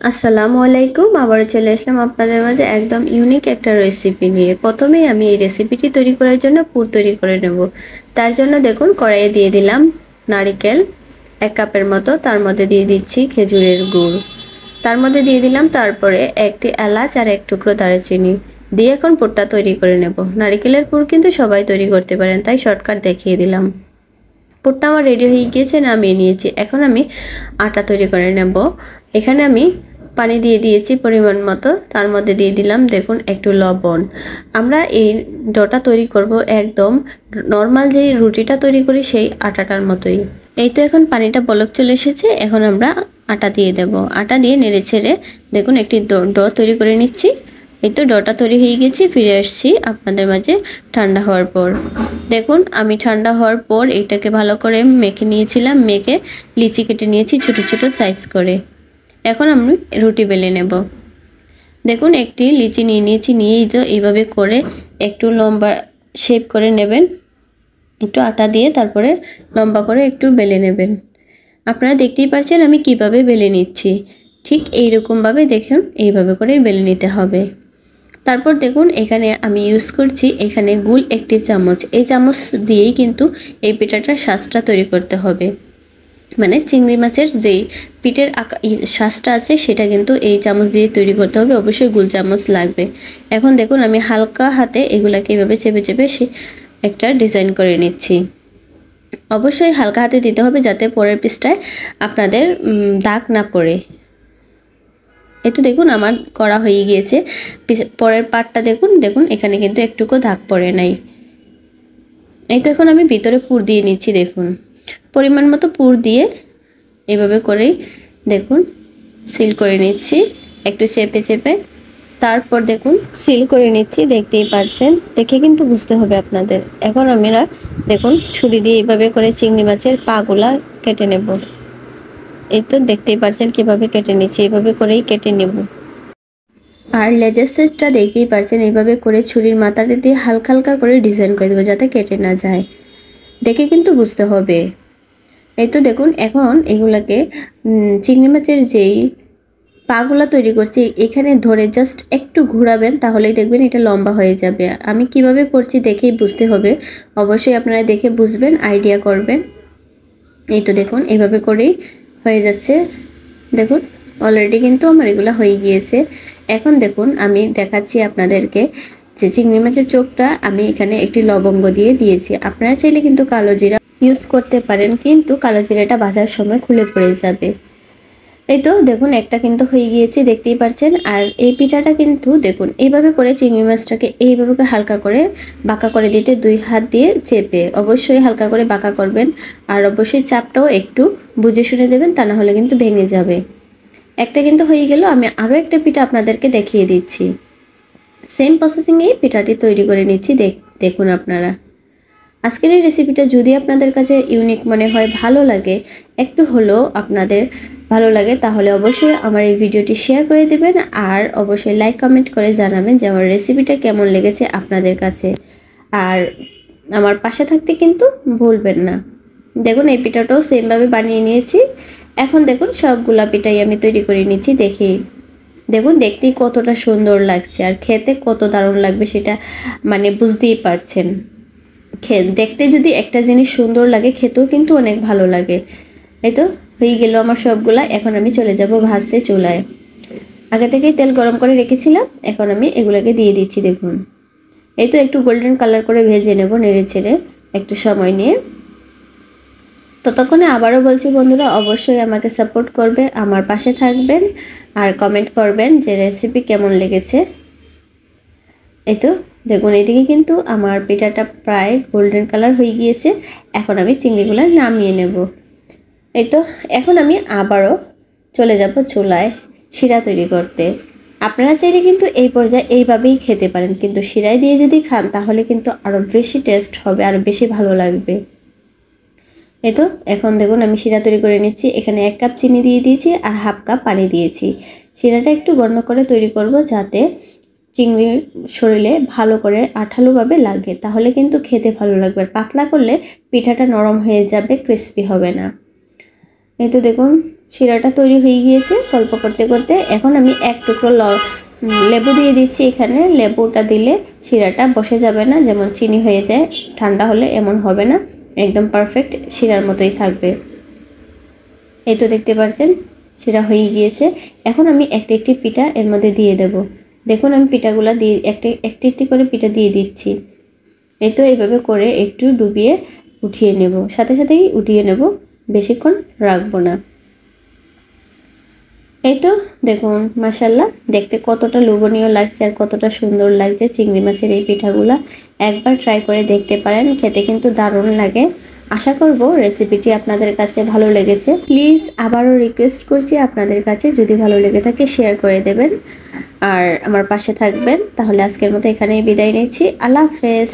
আসসালামু আলাইকুম। আবারও চলে আসলাম আপনাদের মাঝে একদম ইউনিক একটা রেসিপি নিয়ে। প্রথমেই আমি এই রেসিপিটি তৈরি করার জন্য পুর তৈরি করে নেব। তার জন্য দেখুন কড়াইয়ে দিয়ে দিলাম নারিকেল 1 কাপের মতো, তার মধ্যে দিয়ে দিচ্ছি খেজুরের গুড়, তার মধ্যে দিয়ে দিলাম তারপরে একটি এলাচ আর এক টুকরো দারুচিনি দিয়ে এখন পুরটা তৈরি করে নেব। নারিকেলের পুর কিন্তু সবাই তৈরি করতে পারেন, তাই শর্টকাট দেখিয়ে দিলাম। পুরটা আমার রেডি হয়ে গিয়েছে, নামিয়ে নিয়েছি। এখন আমি আটা তৈরি করে নেব। এখানে আমি পানি দিয়ে দিয়েছি পরিমাণ মতো, তার মধ্যে দিয়ে দিলাম দেখুন একটু লবণ। আমরা এই ডোটা তৈরি করব একদম নর্মাল যে রুটিটা তৈরি করি সেই আটাটার মতোই। এই তো এখন পানিটা বলক চলে এসেছে, এখন আমরা আটা দিয়ে দেব। আটা দিয়ে নেড়ে ছেড়ে দেখুন একটি ডো তৈরি করে নিচ্ছি। এই তো ডোটা তৈরি হয়ে গেছে। ফিরে আসছি আপনাদের মাঝে ঠান্ডা হওয়ার পর। দেখুন আমি ঠান্ডা হওয়ার পর এটাকে ভালো করে মেখে নিয়েছিলাম, মেখে লিচি কেটে নিয়েছি ছোট ছোট সাইজ করে। এখন আমি রুটি বেলে নেব। দেখুন একটি লিচি নিয়ে নিয়েছি, নিয়েই তো এইভাবে করে একটু লম্বা শেপ করে নেবেন, একটু আটা দিয়ে তারপরে লম্বা করে একটু বেলে নেবেন। আপনারা দেখতেই পাচ্ছেন আমি কিভাবে বেলে নিচ্ছি, ঠিক এইরকমভাবে দেখুন এইভাবে করে বেলে নিতে হবে। তারপর দেখুন এখানে আমি ইউজ করছি এখানে গুল একটি চামচ। এই চামচ দিয়েই কিন্তু এই পিঠাটা সাজটা তৈরি করতে হবে, মানে চিংড়ি মাছের যেই পিঠের শ্বাসটা আছে সেটা কিন্তু এই চামচ দিয়ে তৈরি করতে হবে, অবশ্যই গোল চামচ লাগবে। এখন দেখুন আমি হালকা হাতে এগুলাকে এইভাবে চেপে চেপে সে একটা ডিজাইন করে নিচ্ছি। অবশ্যই হালকা হাতে দিতে হবে যাতে পরের পিসটায় আপনাদের দাগ না পড়ে। এই তো দেখুন আমার করা হয়ে গিয়েছে। পরের পার্টটা দেখুন, দেখুন এখানে কিন্তু একটুকু দাগ পড়ে নাই। এই তো এখন আমি ভিতরে পুর দিয়ে নিচ্ছি। দেখুন পরিমাণ মতো পুর দিয়ে এভাবে করেই দেখুন সিল করে নিচ্ছি একটু চেপে চেপে। তারপর দেখুন সিল করে নিচ্ছি, দেখতেই পারছেন, দেখে কিন্তু বুঝতে হবে আপনাদের। এখন আমরা দেখুন ছুরি দিয়ে এইভাবে করে চিংড়ি মাছের পাগুলা কেটে নেব। এই তো দেখতেই পারছেন কিভাবে কেটে নিচ্ছি, এইভাবে করেই কেটে নেব। আর লেজের সাইজটা দেখতেই পারছেন, এইভাবে করে ছুরির মাথাটা দিয়ে হালকা হালকা করে ডিজাইন করে দেবো যাতে কেটে না যায়, দেখে কিন্তু বুঝতে হবে। এই তো দেখুন এখন এগুলাকে চিংড়ি মাছের যেই পাগুলা তৈরি করছি এখানে ধরে জাস্ট একটু ঘোরাবেন, তাহলেই দেখবেন এটা লম্বা হয়ে যাবে। আমি কিভাবে করছি দেখেই বুঝতে হবে, অবশ্যই আপনারা দেখে বুঝবেন, আইডিয়া করবেন। এই তো দেখুন এইভাবে করেই হয়ে যাচ্ছে। দেখুন অলরেডি কিন্তু আমার এগুলো হয়ে গিয়েছে। এখন দেখুন আমি দেখাচ্ছি আপনাদেরকে যে চিংড়ি মাছের চোখটা আমি এখানে একটি লবঙ্গ দিয়ে দিয়েছি। আপনারা চাইলে কিন্তু কালো জিরা ইউজ করতে পারেন, কিন্তু কালো জিরাটা ভাজার সময় খুলে পড়ে যাবে। এই তো দেখুন একটা কিন্তু হয়ে গিয়েছে, দেখতেই পাচ্ছেন। আর এই পিঠাটা কিন্তু দেখুন এইভাবে করে চিংড়ি মাছটাকে এইভাবে হালকা করে বাঁকা করে দিতে, 2 হাত দিয়ে চেপে অবশ্যই হালকা করে বাঁকা করবেন। আর অবশ্যই চাপটাও একটু বুঝে শুনে দেবেন, তা না হলে কিন্তু ভেঙে যাবে। একটা কিন্তু হয়ে গেল, আমি আরও একটা পিঠা আপনাদেরকে দেখিয়ে দিচ্ছি। সেম প্রসেসিংয়ে পিঠাটি তৈরি করে নিচ্ছি। দেখুন আপনারা আজকের এই রেসিপিটা যদি আপনাদের কাছে ইউনিক মনে হয়, ভালো লাগে, একটু হলেও আপনাদের ভালো লাগে, তাহলে অবশ্যই আমার এই ভিডিওটি শেয়ার করে দেবেন। আর অবশ্যই লাইক কমেন্ট করে জানাবেন যে আমার রেসিপিটা কেমন লেগেছে আপনাদের কাছে। আর আমার পাশে থাকতে কিন্তু ভুলবেন না। দেখুন এই পিঠাটাও সেমভাবে বানিয়ে নিয়েছি। এখন দেখুন সবগুলা পিঠাই আমি তৈরি করে নিচ্ছি। দেখুন দেখতেই কতটা সুন্দর লাগছে আর খেতে কত দারুণ লাগবে সেটা মানে বুঝতেই পারছেন। দেখতে যদি একটা জিনিস সুন্দর লাগে, খেতেও কিন্তু অনেক ভালো লাগে। এই তো হয়ে গেল আমার সবগুলা। এখন আমি চলে যাব ভাজতে চুলায়। আগে থেকেই তেল গরম করে রেখেছিলাম, এখন আমি এগুলোকে দিয়ে দিচ্ছি। দেখুন এই তো একটু গোল্ডেন কালার করে ভেজে নেব নেড়ে ছেড়ে একটু সময় নিয়ে। ততক্ষণে আবারও বলছি বন্ধুরা, অবশ্যই আমাকে সাপোর্ট করবে, আমার পাশে থাকবেন আর কমেন্ট করবেন যে রেসিপি কেমন লেগেছে। এই তো দেখুন এদিকে কিন্তু আমার পিঠাটা প্রায় গোল্ডেন কালার হয়ে গিয়েছে। এখন আমি চিংড়িগুলো নামিয়ে নেব। এই তো এখন আমি আবারও চলে যাব চুলায় শিরা তৈরি করতে। আপনারা চাইলে কিন্তু এই পর্যায়ে এইভাবেই খেতে পারেন, কিন্তু শিরায় দিয়ে যদি খান তাহলে কিন্তু আরও বেশি টেস্ট হবে, আরও বেশি ভালো লাগবে। এই তো এখন দেখুন আমি শিরা তৈরি করে নিচ্ছি। এখানে 1 কাপ চিনি দিয়ে দিয়েছি আর 1/2 কাপ পানি দিয়েছি। শিরাটা একটু ঘন করে তৈরি করব যাতে চিংড়ির শরীরে ভালো করে আঠালোভাবে লাগে, তাহলে কিন্তু খেতে ভালো লাগবে। পাতলা করলে পিঠাটা নরম হয়ে যাবে, ক্রিস্পি হবে না। এই তো দেখুন শিরাটা তৈরি হয়ে গিয়েছে গল্প করতে করতে। এখন আমি এক টুকরো লেবু দিয়ে দিচ্ছি এখানে। লেবুটা দিলে শিরাটা বসে যাবে না, যেমন চিনি হয়ে যায়, ঠান্ডা হলে এমন হবে না, একদম পারফেক্ট শিরার মতোই থাকবে। এই তো দেখতে পাচ্ছেন শিরা হয়ে গিয়েছে। এখন আমি একটি একটি পিঠা এর মধ্যে দিয়ে দেব। দেখুন আমি পিঠাগুলো দিয়ে একটি একটি করে পিঠা দিয়ে দিচ্ছি। এই তো এইভাবে করে একটু ডুবিয়ে উঠিয়ে নেব, সাথে সাথেই উঠিয়ে নেব, বেশিক্ষণ রাখবো না। এই তো দেখুন মাশাআল্লাহ দেখতে কতটা লোভনীয় লাগছে আর কতটা সুন্দর লাগছে চিংড়ি মাছের এই পিঠাগুলা। একবার ট্রাই করে দেখতে পারেন, খেতে কিন্তু দারুণ লাগে। আশা করব রেসিপিটি আপনাদের কাছে ভালো লেগেছে। প্লিজ আবারও রিকোয়েস্ট করছি আপনাদের কাছে, যদি ভালো লেগে থাকে শেয়ার করে দেবেন আর আমার পাশে থাকবেন। তাহলে আজকের মতো এখানেই বিদায় নিচ্ছি। আল্লাহ হাফেজ।